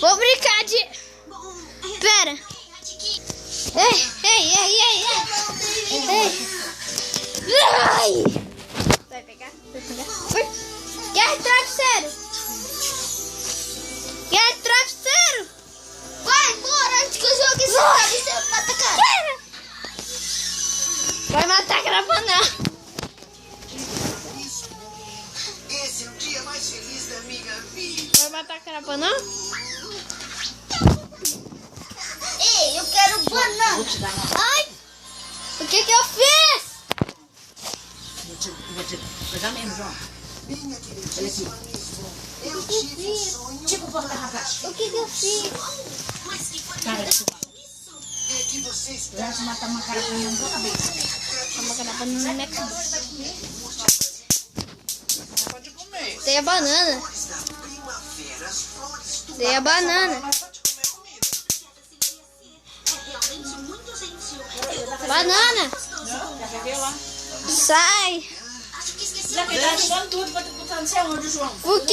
Vou brincar de... Pera. Ei. Ai. Vai pegar? Quer travesseiro? Vai embora antes que eu jogue esse travesseiro pra atacar. Vai matar a Carapanã. Esse é o dia mais feliz da minha vida. Vai matar a Carapanã? Ei, eu quero banana. Ai! O que eu fiz? Vou te pegar menos, ó. Minha queridíssima Olha aqui. Lisbon, eu tive um sonho. Tipo o porta-rapaz. O que eu fiz? Cara, que É que você está eu acho matar uma cara pra mim na tua cabeça. Uma Carapanã no Max. pode comer. Tem a banana. Da primavera, as flores do Tem a banana. pode comer comida. Banana. Já pegou lá. Sai. Já pegaram tudo pra botar no céu, onde, João? O que?